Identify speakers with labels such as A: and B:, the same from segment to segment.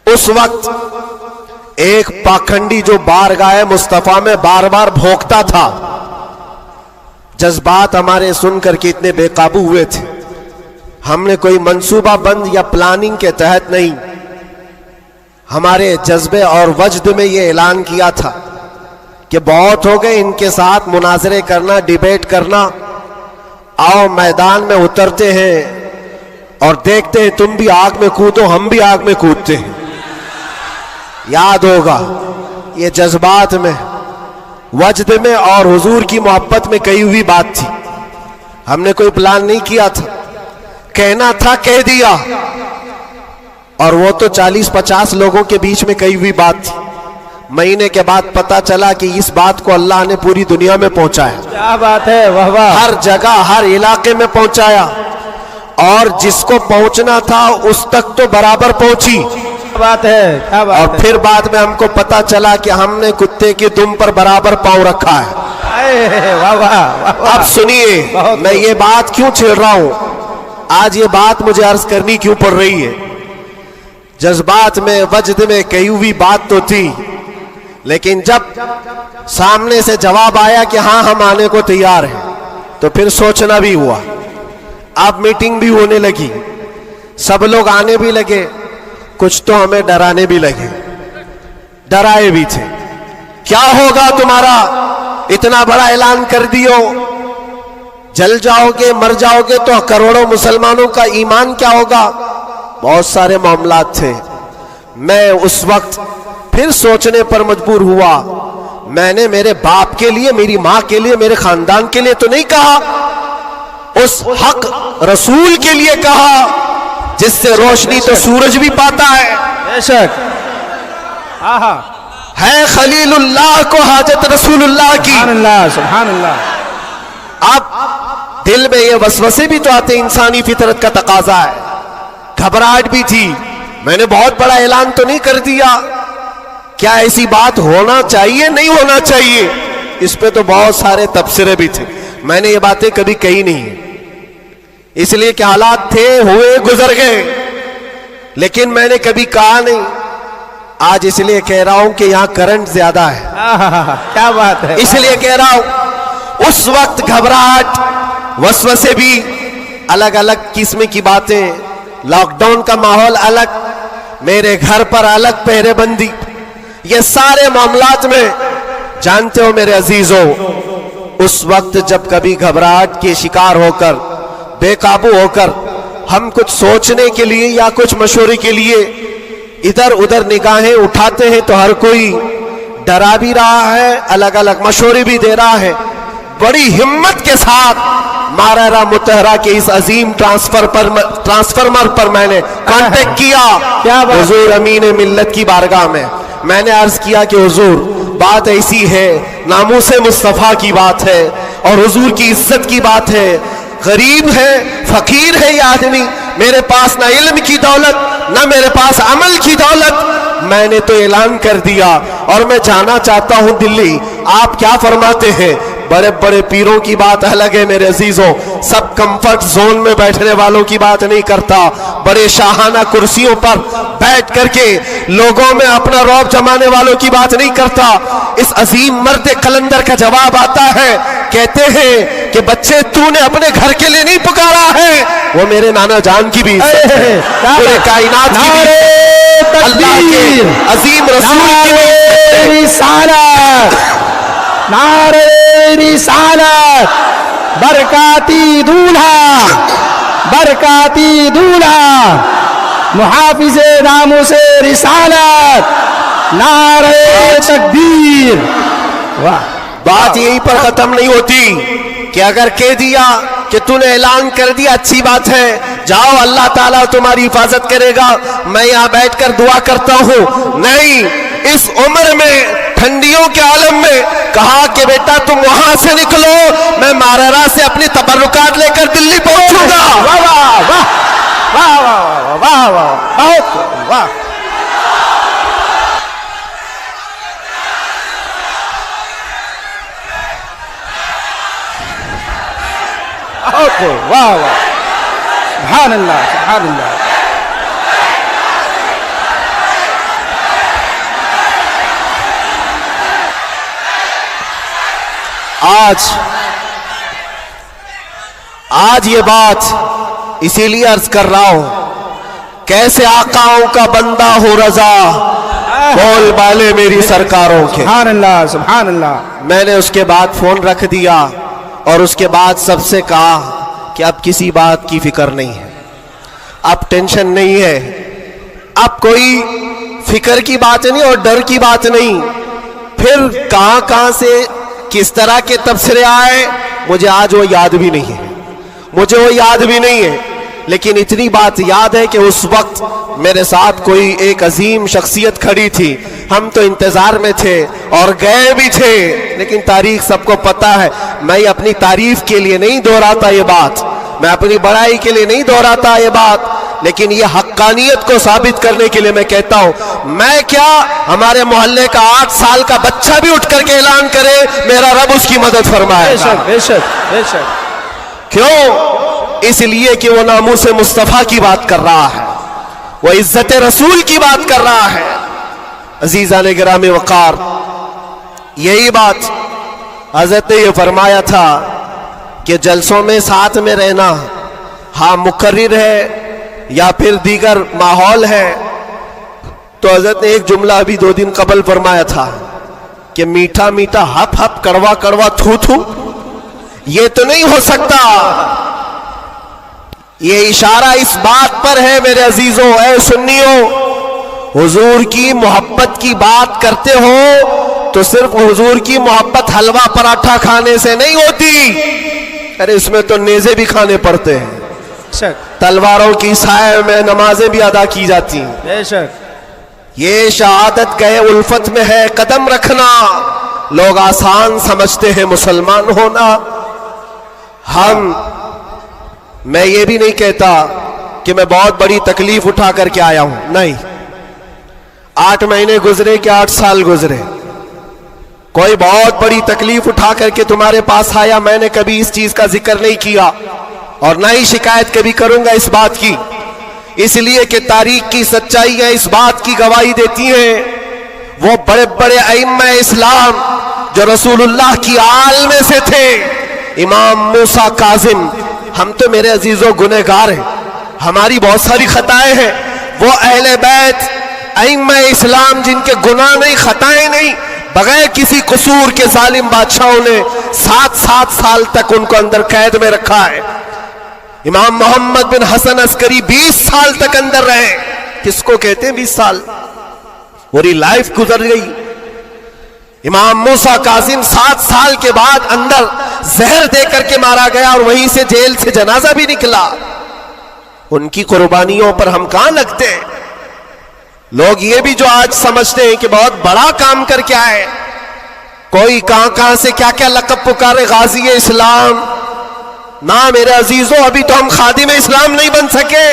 A: اس وقت ایک پاکھنڈی جو بارگاہ مصطفیٰ میں بار بار بھونکتا تھا، جذبات ہمارے سن کر کے اتنے بے قابو ہوئے تھے. ہم نے کوئی منصوبہ بند یا پلاننگ کے تحت نہیں، ہمارے جذبے اور وجد میں یہ اعلان کیا تھا کہ بہت ہو گئے ان کے ساتھ مناظرے کرنا، ڈیبیٹ کرنا. آؤ میدان میں اترتے ہیں اور دیکھتے ہیں، تم بھی آگ میں کودو، ہم بھی آگ میں کودتے ہیں. یاد ہوگا یہ جذبات میں، وجد میں اور حضور کی محبت میں کہی ہوئی بات تھی. ہم نے کوئی پلان نہیں کیا تھا، کہنا تھا کہہ دیا. اور وہ تو 40-50 لوگوں کے بیچ میں کہی ہوئی بات تھی. مہینے کے بعد پتا چلا کہ اس بات کو اللہ نے پوری دنیا میں پہنچایا.
B: کیا بات ہے، واہ واہ.
A: ہر جگہ ہر علاقے میں پہنچایا، اور جس کو پہنچنا تھا اس تک تو برابر پہنچی.
B: کیا بات ہے، کیا بات
A: اور
B: ہے.
A: پھر بعد میں ہم کو پتا چلا کہ ہم نے کتے کی دم پر برابر پاؤں رکھا ہے.
B: واہ واہ.
A: اب سنیے، میں یہ بات کیوں چھیڑ رہا ہوں، آج یہ بات مجھے عرض کرنی کیوں پڑ رہی ہے. جذبات میں، وجد میں کہی ہوئی بات تو تھی، لیکن جب سامنے سے جواب آیا کہ ہاں ہم آنے کو تیار ہیں، تو پھر سوچنا بھی ہوا. اب میٹنگ بھی ہونے لگی، سب لوگ آنے بھی لگے، کچھ تو ہمیں ڈرانے بھی لگے، ڈرائے بھی تھے. کیا ہوگا تمہارا، اتنا بڑا اعلان کر دیو، جل جاؤ گے، مر جاؤ گے تو کروڑوں مسلمانوں کا ایمان کیا ہوگا. بہت سارے معاملات تھے. میں اس وقت پھر سوچنے پر مجبور ہوا. میں نے میرے باپ کے لیے، میری ماں کے لیے، میرے خاندان کے لیے تو نہیں کہا، اس حق رسول کے لیے کہا جس سے روشنی تو سورج بھی پاتا ہے.
B: بے شک. آہا.
A: ہے خلیل اللہ کو حاجت رسول اللہ کی.
B: سبحان اللہ، سبحان اللہ.
A: اب دل میں یہ وسوسے بھی تو آتے، انسانی فطرت کا تقاضا ہے. گھبراہٹ بھی تھی. میں نے بہت بڑا اعلان تو نہیں کر دیا، کیا ایسی بات ہونا چاہیے، نہیں ہونا چاہیے. اس پہ تو بہت سارے تبصرے بھی تھے. میں نے یہ باتیں کبھی کہی نہیں ہیں، اس لیے کہ حالات تھے، ہوئے، گزر گئے، لیکن میں نے کبھی کہا نہیں. آج اس لیے کہہ رہا ہوں کہ یہاں کرنٹ زیادہ ہے.
B: کیا بات ہے.
A: اس لیے کہہ رہا ہوں، اس وقت گھبراہٹ، وسوسے بھی، الگ الگ قسم کی باتیں، لاک ڈاؤن کا ماحول الگ، میرے گھر پر الگ پہرے بندی، یہ سارے معاملات میں جانتے ہو میرے عزیزوں، اس وقت جب کبھی گھبراہٹ کے شکار ہو کر، بے قابو ہو کر، ہم کچھ سوچنے کے لیے یا کچھ مشورے کے لیے ادھر ادھر نگاہیں اٹھاتے ہیں تو ہر کوئی ڈرا بھی رہا ہے، الگ الگ مشورے بھی دے رہا ہے. بڑی ہمت کے ساتھ مارارا متحرہ کے اس عظیم ٹرانسفارمر پر میں نے کانٹیکٹ کیا حضور امین ملت کی بارگاہ میں. میں نے عرض کیا کہ حضور بات ایسی ہے، ناموس مصطفیٰ کی بات ہے اور حضور کی عزت کی بات ہے. غریب ہے، فقیر ہے یہ آدمی، میرے پاس نہ علم کی دولت، نہ میرے پاس عمل کی دولت. میں نے تو اعلان کر دیا اور میں جانا چاہتا ہوں دلی. آپ کیا فرماتے ہیں؟ بڑے بڑے پیروں کی بات الگ ہے میرے عزیزوں، سب کمفرٹ زون میں بیٹھنے والوں کی بات نہیں کرتا، بڑے شاہانہ کرسیوں پر بیٹھ کر کے لوگوں میں اپنا رعب جمانے والوں کی بات نہیں کرتا. اس عظیم مرد قلندر کا جواب آتا ہے، کہتے ہیں کہ بچے تو نے اپنے گھر کے لیے نہیں پکارا ہے، وہ میرے نانا جان کی بھی عزت ہے، پورے کائنات کی بھی، اللہ کے عظیم رسول کی بھی
B: رسالت، نعرہ رسالت، برکاتی دولہا، برکاتی دولہا، محافظ ناموس رسالت، نعرہ تکبیر.
A: بات یہی پر ختم نہیں ہوتی کہ اگر کہہ دیا کہ تو نے اعلان کر دیا اچھی بات ہے، جاؤ اللہ تعالیٰ تمہاری حفاظت کرے گا، میں یہاں بیٹھ کر دعا کرتا ہوں. نہیں، اس عمر میں، ٹھنڈیوں کے عالم میں کہا کہ بیٹا تم وہاں سے نکلو، میں مارارا سے اپنی تبرکات لے کر دلی پہنچوں گا.
B: واہ واہ واہ واہ واہ واہ، بہت واہ. واہ واہ، سبحان اللہ، سبحان اللہ.
A: آج یہ بات اسی لیے عرض کر رہا ہوں، کیسے آقاؤں کا بندہ ہو رضا، بول بالے میری سرکاروں کے۔
B: سبحان اللہ سبحان اللہ۔
A: میں نے اس کے بعد فون رکھ دیا اور اس کے بعد سب سے کہا کہ اب کسی بات کی فکر نہیں ہے، اب ٹینشن نہیں ہے، اب کوئی فکر کی بات نہیں اور ڈر کی بات نہیں۔ پھر کہاں سے کس طرح کے تبصرے آئے مجھے آج وہ یاد بھی نہیں ہے، مجھے وہ یاد بھی نہیں ہے، لیکن اتنی بات یاد ہے کہ اس وقت میرے ساتھ کوئی ایک عظیم شخصیت کھڑی تھی، ہم تو انتظار میں تھے اور گئے بھی تھے، لیکن تاریخ سب کو پتا ہے۔ میں اپنی تعریف کے لیے نہیں دہراتا یہ بات، میں اپنی بڑائی کے لیے نہیں دہراتا یہ بات، لیکن یہ حقانیت کو ثابت کرنے کے لیے میں کہتا ہوں، میں کیا ہمارے محلے کا 8 سال کا بچہ بھی اٹھ کر کے اعلان کرے میرا رب اس کی مدد فرمائے
B: بے شک بے شک بے شک۔
A: کیوں؟ اس لیے کہ وہ ناموس مصطفیٰ کی بات کر رہا ہے، وہ عزت رسول کی بات کر رہا ہے۔ عزیزان گرامی وقار، یہی بات حضرت نے یہ فرمایا تھا کہ جلسوں میں ساتھ میں رہنا، ہاں مقرر ہے یا پھر دیگر ماحول ہے، تو حضرت نے ایک جملہ ابھی 2 دن قبل فرمایا تھا کہ میٹھا میٹھا ہپ ہپ کڑوا کڑوا تھو تھو یہ تو نہیں ہو سکتا۔ یہ اشارہ اس بات پر ہے میرے عزیزوں، اے سنیوں، حضور کی محبت کی بات کرتے ہو تو صرف حضور کی محبت حلوہ پراٹھا کھانے سے نہیں ہوتی، ارے اس میں تو نیزے بھی کھانے پڑتے ہیں،
B: بے شک
A: تلواروں کی سائے میں نمازیں بھی ادا کی جاتی ہیں۔
B: بے شک۔
A: یہ شہادت گئے الفت میں ہے قدم رکھنا، لوگ آسان سمجھتے ہیں مسلمان ہونا۔ میں یہ بھی نہیں کہتا کہ میں بہت بڑی تکلیف اٹھا کر کے آیا ہوں، نہیں، 8 مہینے گزرے کہ 8 سال گزرے، کوئی بہت بڑی تکلیف اٹھا کر کے تمہارے پاس آیا، میں نے کبھی اس چیز کا ذکر نہیں کیا اور نہ ہی شکایت کبھی کروں گا اس بات کی، اس لیے کہ تاریخ کی سچائیاں اس بات کی گواہی دیتی ہیں، وہ بڑے بڑے ائمہ اسلام جو رسول اللہ کی آل میں سے تھے، امام موسیٰ کاظم، ہم تو میرے عزیزوں گنہگار ہیں، ہماری بہت ساری خطائیں ہیں، وہ اہل بیت ائمہ اسلام جن کے گناہ نہیں خطائیں نہیں، بغیر کسی قصور کے ظالم بادشاہوں نے 7 سال تک ان کو اندر قید میں رکھا ہے۔ امام محمد بن حسن عسکری 20 سال تک اندر رہے، کس کو کہتے ہیں 20 سال؟ پوری لائف گزر گئی۔ امام موسیٰ کاظم 7 سال کے بعد اندر زہر دے کر کے مارا گیا اور وہیں سے جیل سے جنازہ بھی نکلا۔ ان کی قربانیوں پر ہم کہاں لگتے ہیں؟ لوگ یہ بھی جو آج سمجھتے ہیں کہ بہت بڑا کام کر کے آئے، کوئی کہاں سے کیا کیا لقب پکارے، غازی اسلام، نہ میرے عزیزوں، ابھی تو ہم خادم اسلام نہیں بن سکے،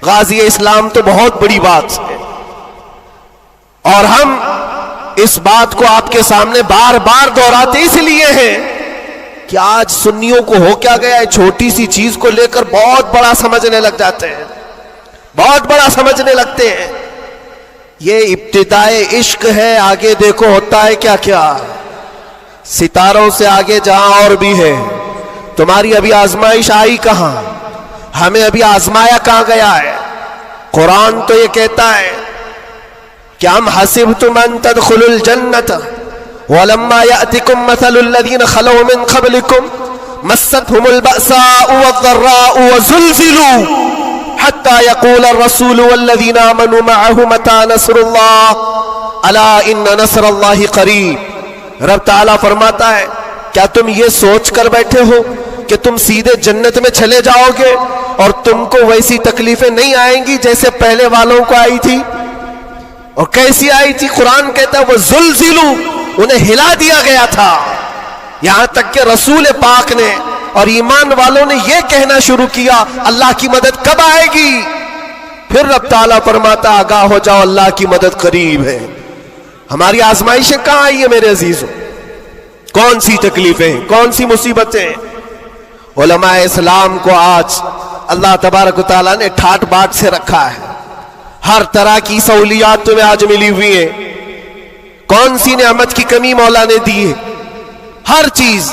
A: غازی اسلام تو بہت بڑی بات ہے، اور ہم اس بات کو آپ کے سامنے بار بار دہراتے اس لیے ہیں کہ آج سنیوں کو ہو کیا گیا ہے، چھوٹی سی چیز کو لے کر بہت بڑا سمجھنے لگ جاتے ہیں، بہت بڑا سمجھنے لگتے ہیں۔ یہ ابتدائے عشق ہے، آگے دیکھو ہوتا ہے کیا کیا، ستاروں سے آگے جہاں اور بھی ہے۔ تمہاری ابھی آزمائش آئی کہاں؟ ہمیں ابھی آزمایا کہاں گیا ہے؟ قرآن تو یہ کہتا ہے کہ ام حسبتم ان تدخلوا الجنة ولما يأتكم مثل الذين خلوا من قبلكم مستهم البأساء والضراء وزلزلوا حتى يقول الرسول والذين آمنوا معه متى نصر الله ألا إن نصر الله قريب۔ رب تعالیٰ فرماتا ہے کیا تم یہ سوچ کر بیٹھے ہو کہ تم سیدھے جنت میں چلے جاؤ گے اور تم کو ویسی تکلیفیں نہیں آئیں گی جیسے پہلے والوں کو آئی تھی؟ اور کیسی آئی تھی؟ قرآن کہتا ہے وہ زلزلوا، انہیں ہلا دیا گیا تھا، یہاں تک کہ رسول پاک نے اور ایمان والوں نے یہ کہنا شروع کیا اللہ کی مدد کب آئے گی؟ پھر رب تعالیٰ فرماتا آگاہ ہو جاؤ اللہ کی مدد قریب ہے۔ ہماری آزمائشیں کہاں آئی ہیں میرے عزیزوں؟ کون سی تکلیفیں، کون سی مصیبتیں؟ علماء اسلام کو آج اللہ تبارک و تعالیٰ نے ٹھاٹ باٹ سے رکھا ہے، ہر طرح کی سہولیات تمہیں آج ملی ہوئی ہیں، کون سی نعمت کی کمی مولا نے دی ہے؟ ہر چیز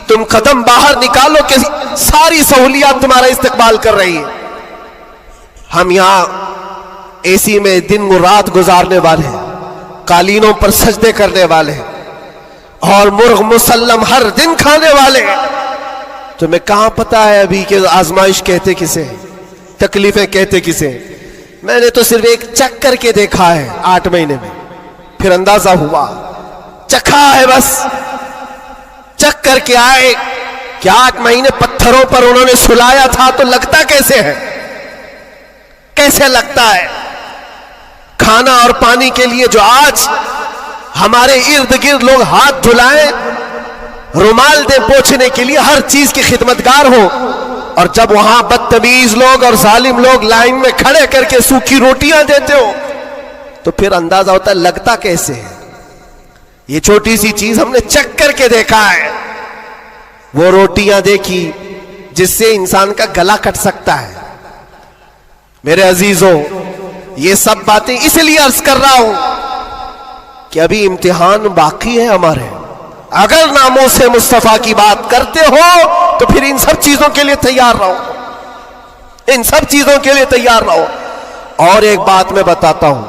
A: تم قدم باہر نکالو کہ ساری سہولیات تمہارا استقبال کر رہی ہے. ہم یہاں اے سی میں دن رات گزارنے والے ہیں, قالینوں پر سجدے کرنے والے ہیں, اور مرغ مسلم ہر دن کھانے والے ہیں. تمہیں کہاں پتا ہے ابھی کہ آزمائش کہتے کسے ہیں, تکلیفیں کہتے کسے ہیں؟ میں نے تو صرف ایک چک کر کے دیکھا ہے 8 مہینے میں, پھر اندازہ ہوا, چکھا ہے بس, چک کر کے آئے کہ 8 مہینے پتھروں پر انہوں نے سلایا تھا تو لگتا کیسے ہے, کیسے لگتا ہے. کھانا اور پانی کے لیے جو آج ہمارے ارد گرد لوگ ہاتھ دھلائیں, رومال دیں پوچھنے کے لیے, ہر چیز کی خدمتگار ہو, اور جب وہاں بدتمیز لوگ اور ظالم لوگ لائن میں کھڑے کر کے سوکھی روٹیاں دیتے ہو تو پھر اندازہ ہوتا ہے لگتا کیسے ہے. یہ چھوٹی سی چیز ہم نے چک کر کے دیکھا ہے, وہ روٹیاں دیکھی جس سے انسان کا گلا کٹ سکتا ہے. میرے عزیزوں, یہ سب باتیں اس لیے عرض کر رہا ہوں کہ ابھی امتحان باقی ہے ہمارے. اگر ناموں سے مصطفیٰ کی بات کرتے ہو تو پھر ان سب چیزوں کے لیے تیار رہو, ان سب چیزوں کے لیے تیار رہو. اور ایک بات میں بتاتا ہوں,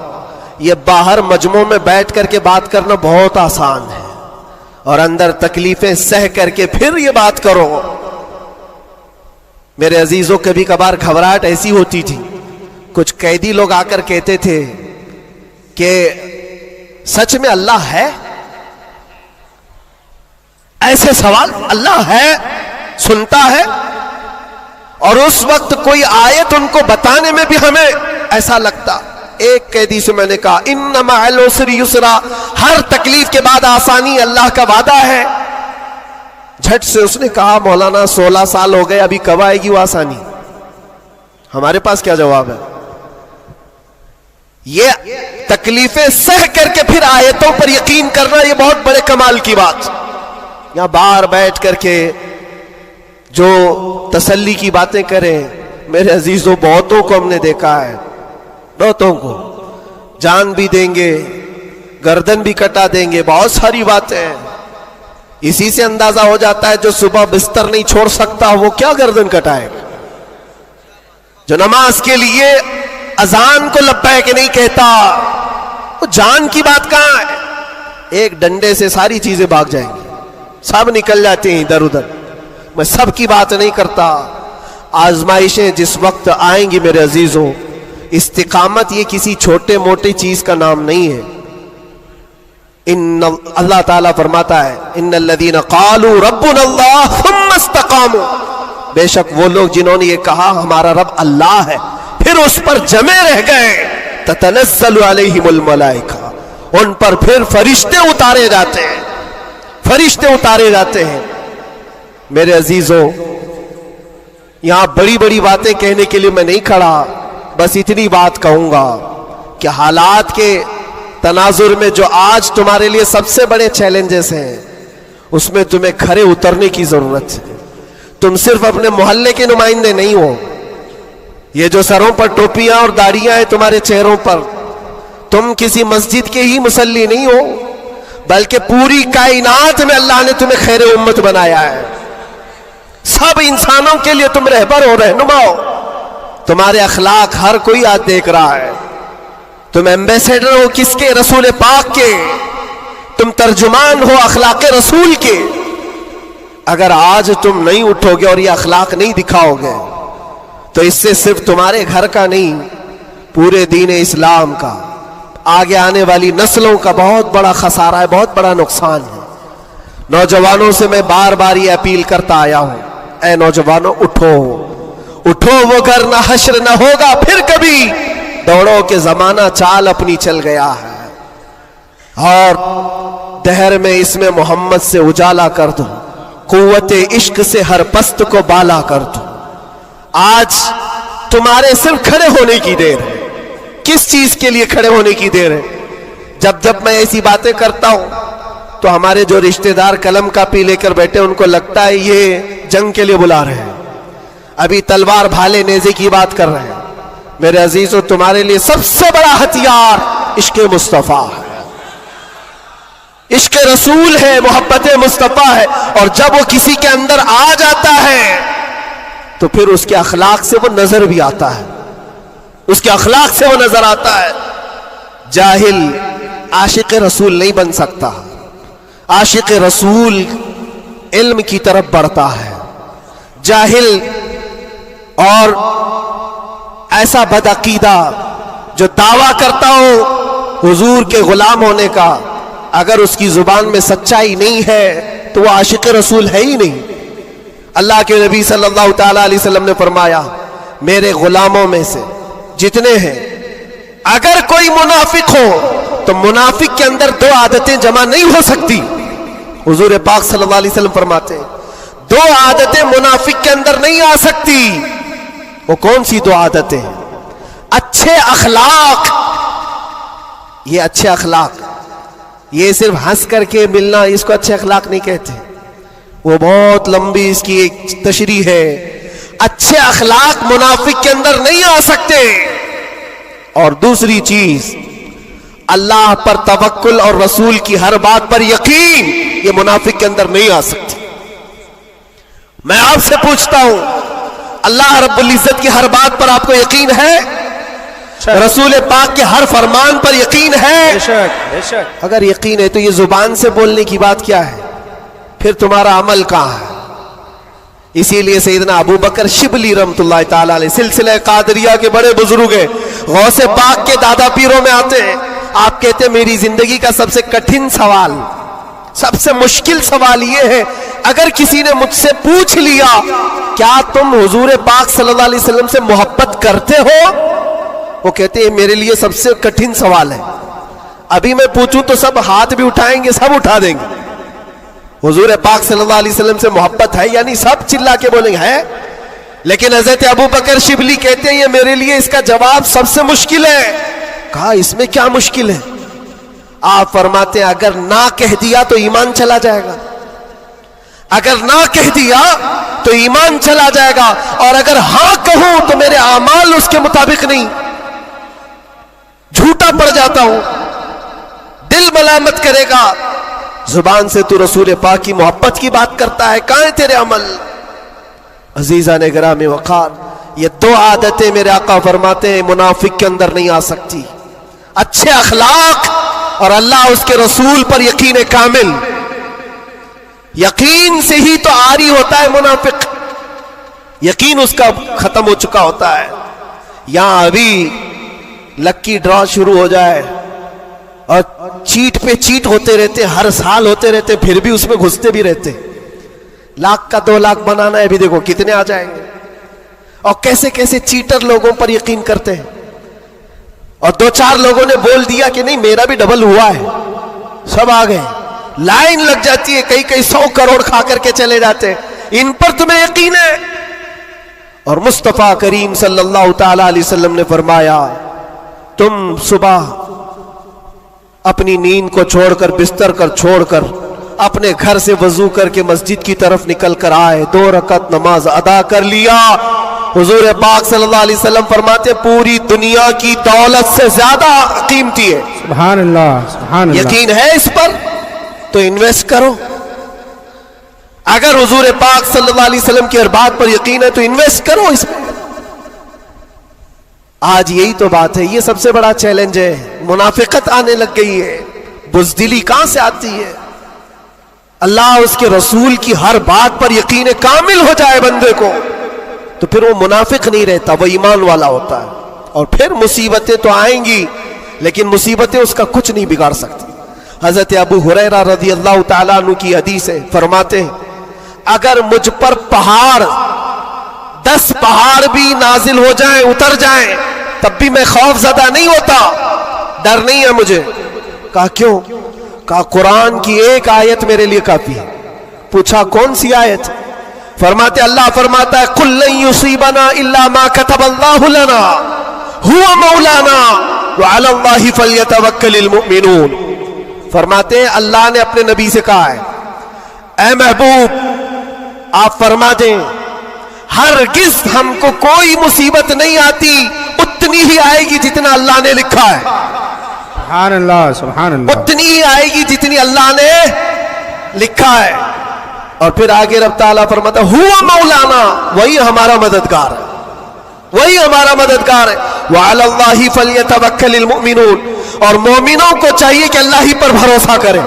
A: یہ باہر مجمعوں میں بیٹھ کر کے بات کرنا بہت آسان ہے, اور اندر تکلیفیں سہ کر کے پھر یہ بات کرو. میرے عزیزوں, کبھی کبھار گھبراہٹ ایسی ہوتی تھی, کچھ قیدی لوگ آ کر کہتے تھے کہ سچ میں اللہ ہے, ایسے سوال, اللہ ہے, سنتا ہے, اور اس وقت کوئی آیت ان کو بتانے میں بھی ہمیں ایسا لگتا. ایک قیدی سے میں نے کہا ان مع العسر یسرا, ہر تکلیف کے بعد آسانی اللہ کا وعدہ ہے. جھٹ سے اس نے کہا مولانا 16 سال ہو گئے, ابھی کب آئے گی وہ آسانی؟ ہمارے پاس کیا جواب ہے؟ یہ تکلیفیں سہ کر کے پھر آیتوں پر یقین کرنا, یہ بہت بڑے کمال کی بات. یہاں باہر بیٹھ کر کے جو تسلی کی باتیں کریں, میرے عزیزوں بہتوں کو ہم نے دیکھا ہے, بہتوں کو جان بھی دیں گے, گردن بھی کٹا دیں گے, بہت ساری باتیں ہیں. اسی سے اندازہ ہو جاتا ہے جو صبح بستر نہیں چھوڑ سکتا وہ کیا گردن کٹائے گا, جو نماز کے لیے اذان کو لبیک نہیں کہتا, وہ جان کی بات کہاں ہے؟ ایک ڈنڈے سے ساری چیزیں بھاگ جائیں گی, سب نکل جاتے ہیں ادھر ادھر. میں سب کی بات نہیں کرتا, آزمائشیں جس وقت آئیں گی میرے عزیزوں, استقامت یہ کسی چھوٹے موٹے چیز کا نام نہیں ہے. اللہ تعالیٰ فرماتا ہے ان الذین قالوا ربنا اللہ ثم استقاموا, بے شک وہ لوگ جنہوں نے یہ کہا ہمارا رب اللہ ہے, پھر اس پر جمے رہ گئے, تتنزل علیہم الملائکہ, ان پر پھر فرشتے اتارے جاتے ہیں, فرشتے اتارے جاتے ہیں. میرے عزیزوں, یہاں بڑی بڑی باتیں کہنے کے لیے میں نہیں کھڑا, بس اتنی بات کہوں گا کہ حالات کے تناظر میں جو آج تمہارے لیے سب سے بڑے چیلنجز ہیں, اس میں تمہیں کھڑے اترنے کی ضرورت ہے. تم صرف اپنے محلے کے نمائندے نہیں ہو, یہ جو سروں پر ٹوپیاں اور داڑیاں ہیں تمہارے چہروں پر, تم کسی مسجد کے ہی مصلی نہیں ہو, بلکہ پوری کائنات میں اللہ نے تمہیں خیر امت بنایا ہے. سب انسانوں کے لیے تم رہبر ہو, رہنما ہو. تمہارے اخلاق ہر کوئی آج دیکھ رہا ہے. تم ایمبیسیڈر ہو کس کے؟ رسول پاک کے. تم ترجمان ہو اخلاق رسول کے. اگر آج تم نہیں اٹھو گے اور یہ اخلاق نہیں دکھاؤ گے تو اس سے صرف تمہارے گھر کا نہیں, پورے دین اسلام کا, آگے آنے والی نسلوں کا بہت بڑا خسارہ ہے, بہت بڑا نقصان ہے. نوجوانوں سے میں بار بار یہ اپیل کرتا آیا ہوں, اے نوجوانوں اٹھو, اٹھو, وہ گھر نہ حشر نہ ہوگا پھر کبھی, دوڑو کہ زمانہ چال اپنی چل گیا ہے, اور دہر میں اس میں محمد سے اجالا کر دو, قوت عشق سے ہر پست کو بالا کر دو. آج تمہارے صرف کھڑے ہونے کی دیر ہے. کس چیز کے لیے کھڑے ہونے کی دیر ہے؟ جب میں ایسی باتیں کرتا ہوں تو ہمارے جو رشتہ دار قلم کاپی لے کر بیٹھے ان کو لگتا ہے یہ جنگ کے لیے بلا رہے ہیں, ابھی تلوار بھالے نیزے کی بات کر رہے ہیں. میرے عزیزوں, تمہارے لیے سب سے بڑا ہتھیار عشق مصطفیٰ ہے. عشق رسول ہے، محبت مصطفیٰ ہے، اور جب وہ کسی کے اندر آ جاتا ہے تو پھر اس کے اخلاق سے وہ نظر بھی آتا ہے، اس کے اخلاق سے وہ نظر آتا ہے۔ جاہل عاشق رسول نہیں بن سکتا، عاشق رسول علم کی طرف بڑھتا ہے۔ جاہل اور ایسا بدعقیدہ جو دعویٰ کرتا ہو حضور کے غلام ہونے کا، اگر اس کی زبان میں سچائی نہیں ہے تو وہ عاشق رسول ہے ہی نہیں۔ اللہ کے نبی صلی اللہ تعالی علیہ وسلم نے فرمایا میرے غلاموں میں سے جتنے ہیں اگر کوئی منافق ہو تو منافق کے اندر دو عادتیں جمع نہیں ہو سکتی۔ حضور پاک صلی اللہ علیہ وسلم فرماتے ہیں دو عادتیں منافق کے اندر نہیں آ سکتی۔ وہ کون سی دو عادتیں ہیں؟ اچھے اخلاق۔ یہ اچھے اخلاق، یہ صرف ہنس کر کے ملنا اس کو اچھے اخلاق نہیں کہتے، وہ بہت لمبی اس کی ایک تشریح ہے۔ اچھے اخلاق منافق کے اندر نہیں آ سکتے۔ اور دوسری چیز اللہ پر توکل اور رسول کی ہر بات پر یقین، یہ منافق کے اندر نہیں آ سکتی۔ میں آپ سے پوچھتا ہوں اللہ رب العزت کی ہر بات پر آپ کو یقین ہے؟ رسول پاک کے ہر فرمان پر یقین ہے؟
B: بے شک بے شک۔
A: اگر یقین ہے تو یہ زبان سے بولنے کی بات کیا ہے؟ پھر تمہارا عمل کہاں ہے؟ اسی لیے سیدنا ابو بکر شبلی رحمۃ اللہ تعالی علیہ سلسلہ قادریہ کے بڑے بزرگ ہیں، غوث پاک کے دادا پیروں میں آتے ہیں۔ آپ کہتے ہیں میری زندگی کا سب سے کٹھن سوال، سب سے مشکل سوال یہ ہے اگر کسی نے مجھ سے پوچھ لیا کیا تم حضور پاک صلی اللہ علیہ وسلم سے محبت کرتے ہو؟ وہ کہتے ہیں میرے لیے سب سے کٹھن سوال ہے، ابھی میں پوچھوں تو سب ہاتھ بھی اٹھائیں گے، سب اٹھا دیں گے۔ حضور پاک صلی اللہ علیہ وسلم سے محبت ہے یعنی سب چلا کے بولیں گے ہے، لیکن حضرت ابو بکر شبلی کہتے ہیں یہ میرے لیے اس کا جواب سب سے مشکل ہے۔ کہا اس میں کیا مشکل ہے؟ آپ فرماتے ہیں اگر نہ کہہ دیا تو ایمان چلا جائے گا، اگر نہ کہہ دیا تو ایمان چلا جائے گا، اور اگر ہاں کہوں تو میرے اعمال اس کے مطابق نہیں، جھوٹا پڑ جاتا ہوں، دل ملامت کرے گا۔ زبان سے تو رسول پاک کی محبت کی بات کرتا ہے، کہاں ہے تیرے عمل؟ عزیزان گرامی وقار، یہ دو عادتیں میرے آقا فرماتے ہیں منافق کے اندر نہیں آ سکتی، اچھے اخلاق اور اللہ اس کے رسول پر یقین کامل۔ یقین سے ہی تو عاری ہوتا ہے منافق، یقین اس کا ختم ہو چکا ہوتا ہے۔ یہاں ابھی لکی ڈرا شروع ہو جائے اور چیٹ پہ چیٹ ہوتے رہتے، ہر سال ہوتے رہتے، پھر بھی اس میں گھستے بھی رہتے۔ لاکھ کا 2 لاکھ بنانا ہے، ابھی دیکھو کتنے آ جائیں گے، اور کیسے کیسے چیٹر لوگوں پر یقین کرتے ہیں۔ اور 2-4 لوگوں نے بول دیا کہ نہیں میرا بھی ڈبل ہوا ہے، سب آ گئے، لائن لگ جاتی ہے، کئی 100 کروڑ کھا کر کے چلے جاتے ہیں۔ ان پر تمہیں یقین ہے؟ اور مصطفیٰ کریم صلی اللہ تعالی علیہ وسلم نے فرمایا تم صبح اپنی نیند کو چھوڑ کر، بستر کر چھوڑ کر، اپنے گھر سے وضو کر کے مسجد کی طرف نکل کر آئے، 2 رکعت نماز ادا کر لیا، حضور پاک صلی اللہ علیہ وسلم فرماتے پوری دنیا کی دولت سے زیادہ قیمتی ہے۔
B: سبحان اللہ سبحان اللہ۔
A: یقین ہے اس پر تو انویسٹ کرو۔ اگر حضور پاک صلی اللہ علیہ وسلم کی ہر بات پر یقین ہے تو انویسٹ کرو اس میں۔ آج یہی تو بات ہے، یہ سب سے بڑا چیلنج ہے۔ منافقت آنے لگ گئی ہے، بزدلی کہاں سے آتی ہے؟ اللہ اس کے رسول کی ہر بات پر یقین کامل ہو جائے بندے کو تو پھر وہ منافق نہیں رہتا، وہ ایمان والا ہوتا ہے۔ اور پھر مصیبتیں تو آئیں گی لیکن مصیبتیں اس کا کچھ نہیں بگاڑ سکتی۔ حضرت ابو ہریرہ رضی اللہ تعالیٰ عنہ کی حدیث ہے، فرماتے ہیں اگر مجھ پر 10 پہاڑ بھی نازل ہو جائیں، اتر جائیں، تب بھی میں خوف زدہ نہیں ہوتا، ڈر نہیں ہے مجھے۔ کہا کیوں؟ کہا قرآن کی ایک آیت میرے لیے کافی ہے۔ پوچھا کون سی آیت؟ فرماتے اللہ فرماتا ہے قُلْ لَن يُصِيبَنَا إِلَّا مَا كَتَبَ اللَّهُ لَنَا هُوَ مَوْلَانَا وَعَلَى اللَّهِ فَلْيَتَوَكَّلِ الْمُؤْمِنُونَ۔ فرماتے ہیں اللہ نے اپنے نبی سے کہا ہے اے محبوب آپ فرما دیں ہرگز ہم کو کوئی مصیبت نہیں آتی، اتنی ہی آئے گی جتنا اللہ نے لکھا ہے۔
B: سبحان اللہ سبحان اللہ.
A: اتنی ہی آئے گی جتنی اللہ نے لکھا ہے. اور پھر آگے رب تعالیٰ فرماتا ہوا مولانا, وہی ہمارا مددگار ہے, وہی ہمارا مددگار ہے. وعلی اللہ فلیتوکل المؤمنون, اور مومنوں کو چاہیے کہ اللہ ہی پر بھروسہ کریں.